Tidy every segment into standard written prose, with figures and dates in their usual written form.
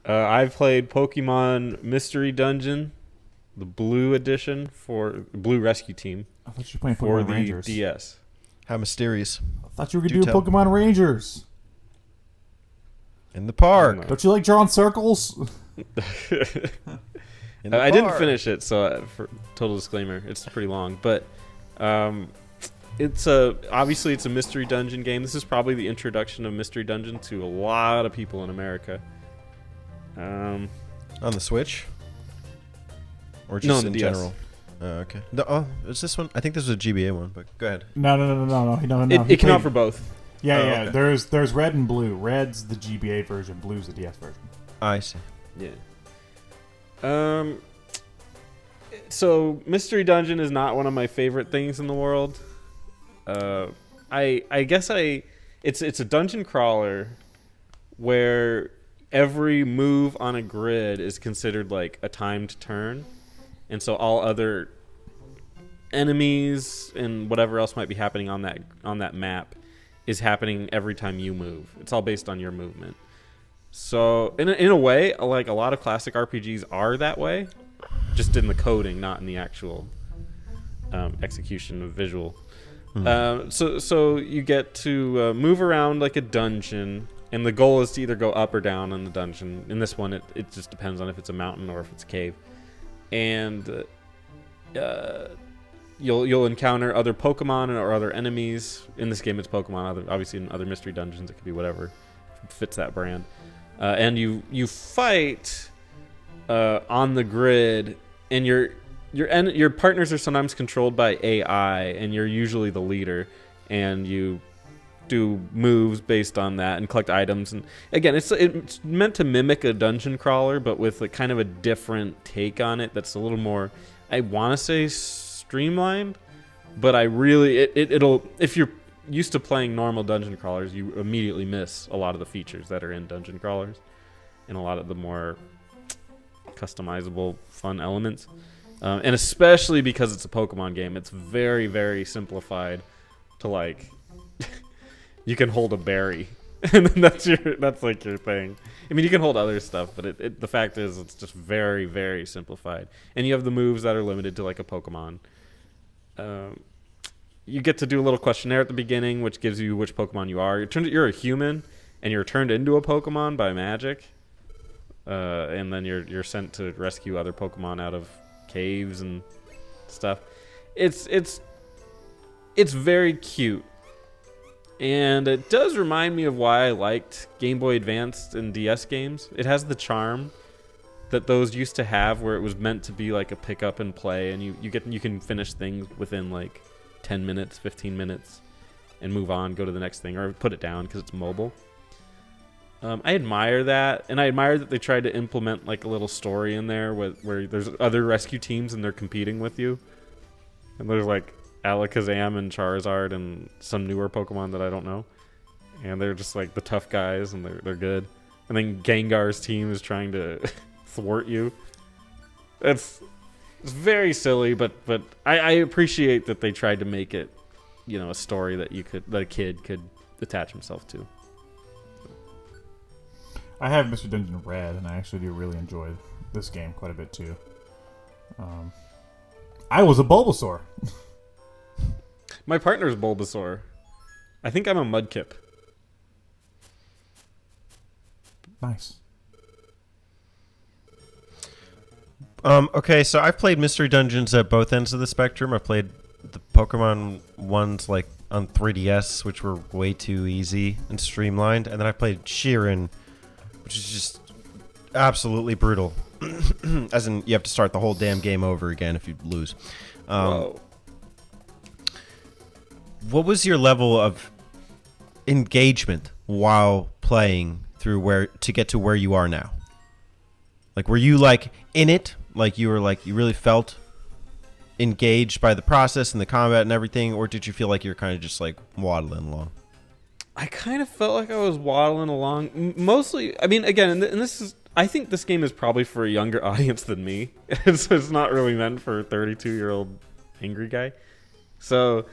I've played Pokemon Mystery Dungeon, the Blue Edition for Blue Rescue Team I thought you were playing for Pokemon the Rangers. DS. How mysterious. I thought you were Do going to do tell. Pokemon Rangers. In the park. Don't you like drawing circles? In the I didn't park. finish it, so for total disclaimer, it's pretty long. But obviously it's a Mystery Dungeon game. This is probably the introduction of Mystery Dungeon to a lot of people in America. On the Switch? Or just No, on the in DS. general? Oh, okay. No, is this one? I think this was a GBA one, but go ahead. No. He It came played- out for both. Yeah, Oh, yeah. okay. There's red and blue. Red's the GBA version. Blue's the DS version. I see. Yeah. So Mystery Dungeon is not one of my favorite things in the world. I guess it's a dungeon crawler where every move on a grid is considered like a timed turn, and so all other enemies and whatever else might be happening on that map is happening every time you move. It's all based on your movement. So in a way, like a lot of classic RPGs are that way, just in the coding, not in the actual execution of visual. So you get to move around like a dungeon, and the goal is to either go up or down in the dungeon. In this one, it just depends on if it's a mountain or if it's a cave. And you'll encounter other Pokemon or other enemies. In this game, it's Pokemon. Obviously, in other Mystery Dungeons, it could be whatever fits that brand. And you fight on the grid, and your partners are sometimes controlled by AI, and you're usually the leader, and you do moves based on that and collect items. And again, it's meant to mimic a dungeon crawler, but with a kind of a different take on it. That's a little more, I want to say, streamlined, but it'll if you're used to playing normal dungeon crawlers, you immediately miss a lot of the features that are in dungeon crawlers and a lot of the more customizable fun elements, and especially because it's a Pokemon game, it's very, very simplified to like you can hold a berry and then that's like your thing. I mean, you can hold other stuff, but the fact is it's just very, very simplified, and you have the moves that are limited to like a Pokemon. You get to do a little questionnaire at the beginning, which gives you which Pokemon you are. You're a human, and you're turned into a Pokemon by magic, and then you're sent to rescue other Pokemon out of caves and stuff. It's very cute, and it does remind me of why I liked Game Boy Advance and DS games. It has the charm that those used to have, where it was meant to be like a pick up and play, and you can finish things within like 10 minutes, 15 minutes, and move on, go to the next thing, or put it down because it's mobile. I admire that, and I admire that they tried to implement like a little story in there where there's other rescue teams and they're competing with you. And there's like Alakazam and Charizard and some newer Pokemon that I don't know. And they're just like the tough guys, and they're good. And then Gengar's team is trying to thwart you. It's very silly, but I appreciate that they tried to make it, a story that a kid could attach himself to. I have Mr. Dungeon Red, and I actually do really enjoy this game quite a bit too. I was a Bulbasaur. My partner's Bulbasaur. I think I'm a Mudkip. Nice. Okay, so I've played Mystery Dungeons at both ends of the spectrum. I've played the Pokemon ones like on 3DS, which were way too easy and streamlined, and then I played Sheeran, which is just absolutely brutal. As in, you have to start the whole damn game over again if you lose. Whoa. What was your level of engagement while playing through to get to where you are now? Like, were you like in it? Like you really felt engaged by the process and the combat and everything, or did you feel like you're kind of just like waddling along? I kind of felt like I was waddling along. Mostly, I mean, again, and this is, I think this game is probably for a younger audience than me. It's not really meant for a 32-year-old angry guy. So,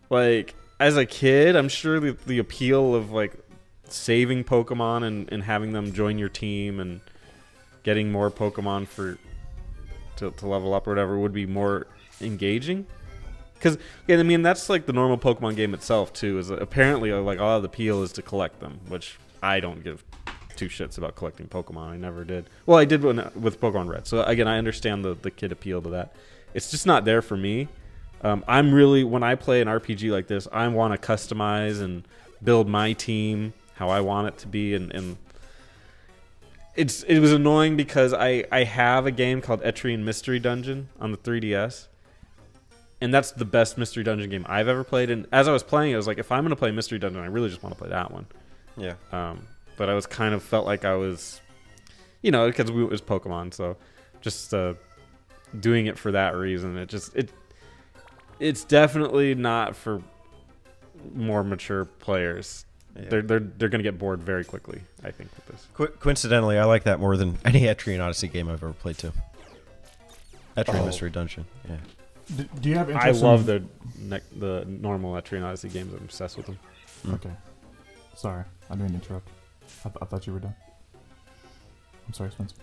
like, as a kid, I'm sure the appeal of, like, saving Pokemon and having them join your team and getting more Pokemon to level up or whatever would be more engaging. Because, yeah, I mean, that's like the normal Pokemon game itself, too, is apparently like all the appeal is to collect them, which I don't give two shits about collecting Pokemon. I never did. Well, I did with Pokemon Red. So, again, I understand the kid appeal to that. It's just not there for me. I'm really, when I play an RPG like this, I want to customize and build my team how I want it to be, and it was annoying because I have a game called Etrian Mystery Dungeon on the 3DS, and that's the best Mystery Dungeon game I've ever played. And as I was playing, I was like, if I'm going to play Mystery Dungeon, I really just want to play that one. Yeah. But I was kind of felt like I was, because it was Pokemon, so just doing it for that reason. It's definitely not for more mature players. Yeah. They're gonna get bored very quickly, I think, with this. Coincidentally, I like that more than any Etrian Odyssey game I've ever played too. Etrian Mystery Dungeon. Yeah. Do you have interest? I love the normal Etrian Odyssey games. I'm obsessed with them. Okay. Sorry, I didn't interrupt. I thought you were done. I'm sorry, Spencer.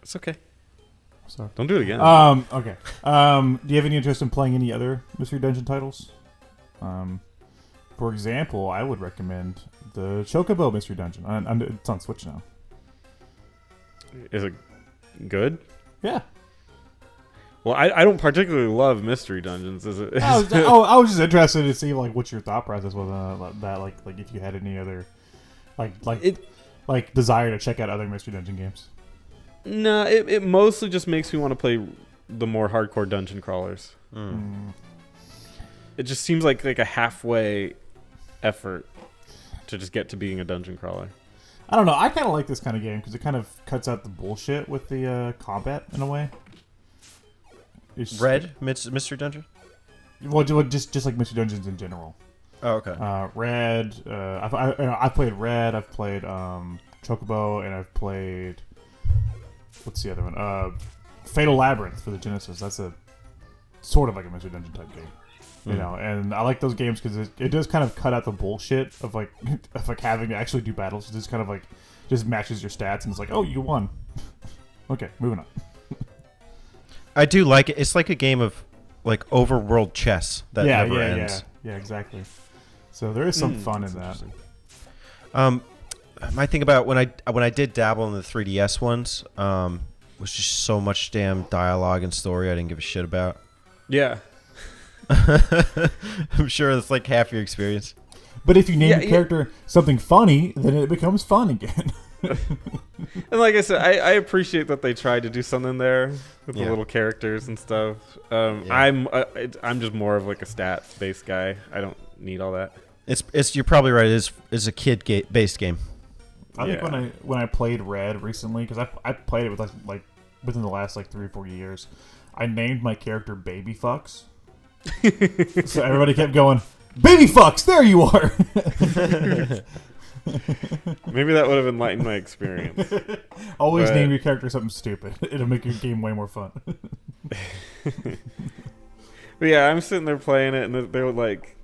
It's okay. I'm sorry. Don't do it again. Okay. Do you have any interest in playing any other Mystery Dungeon titles? For example, I would recommend the Chocobo Mystery Dungeon. It's on Switch now. Is it good? Yeah. Well, I don't particularly love Mystery Dungeons. Is it? I was just interested to see like what your thought process was on that. Like if you had any other desire to check out other Mystery Dungeon games. No, it mostly just makes me want to play the more hardcore dungeon crawlers. It just seems like a halfway effort to just get to being a dungeon crawler. I don't know. I kind of like this kind of game because it kind of cuts out the bullshit with the combat in a way. Mystery Dungeon? Well, just like Mystery Dungeons in general. Oh, okay. Red. I've played Red. I've played Chocobo, and I've played what's the other one? Fatal Labyrinth for the Genesis. That's a sort of like a Mystery Dungeon type game. You know, and I like those games because it does kind of cut out the bullshit of like having to actually do battles. It just kind of just matches your stats and it's like, oh, you won. Okay, moving on. I do like it. It's like a game of like overworld chess that never ends. Yeah, exactly. So there is some fun in that. My thing about when I did dabble in the 3DS ones, was just so much damn dialogue and story I didn't give a shit about. Yeah. I'm sure that's like half your experience. But if you name your character something funny, then it becomes fun again. And like I said, I appreciate that they tried to do something there with the little characters and stuff. I'm just more of like a stats-based guy. I don't need all that. It's you're probably right. It's a kid-based game. I think when I played Red recently, because I played it with like within the last 3 or 4 years, I named my character Baby Fucks. So everybody kept going, Baby Fucks, there you are. Maybe that would have enlightened my experience. Always name your character something stupid. It'll make your game way more fun. But yeah, I'm sitting there playing it, and they're like,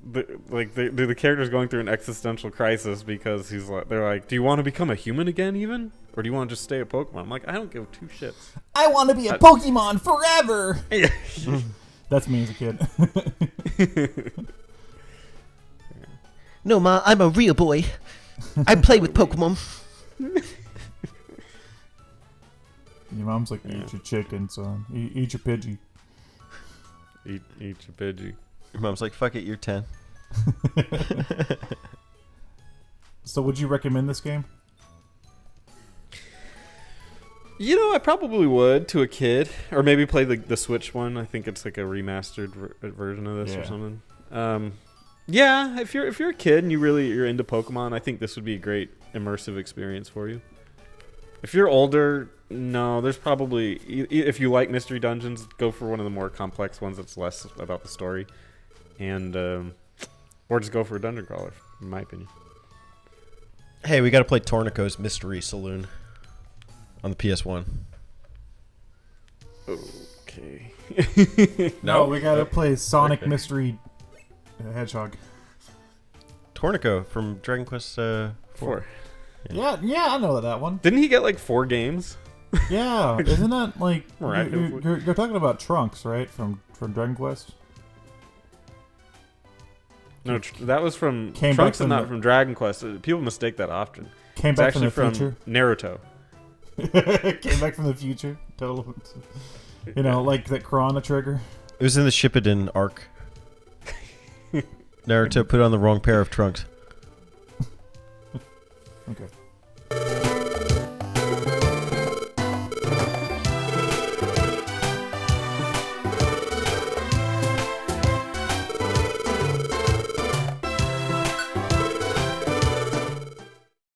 the character's going through an existential crisis because they're like, do you want to become a human again, even, or do you want to just stay a Pokemon? I'm like, I don't give two shits. I want to be a Pokemon forever. That's me as a kid. No, Ma, I'm a real boy. I play with Pokemon. Your mom's like, eat your chicken, son. Eat your Pidgey. Eat your Pidgey. Your mom's like, fuck it, you're 10. So would you recommend this game? I probably would to a kid, or maybe play the Switch one. I think it's like a remastered version of this or something. Yeah, if you're a kid and you're into Pokemon, I think this would be a great immersive experience for you. If you're older, no, there's probably, if you like Mystery Dungeons, go for one of the more complex ones that's less about the story, and or just go for a dungeon crawler, in my opinion. Hey, we got to play Tornico's Mystery Saloon on the PS1. Okay. No, we got to play Sonic Mystery Hedgehog. Tornico from Dragon Quest 4. Yeah, I know that one. Didn't he get like 4 games? Yeah, isn't that like Miraculously. you're talking about Trunks, right? From Dragon Quest. No, that was from Came back Trunks, from and not the- from Dragon Quest. People mistake that often. Came It's back from actually the from future. Naruto. Came back from the future. Total. You know, like that Chrono Trigger. It was in the Shippuden arc. Naruto put on the wrong pair of trunks. Okay.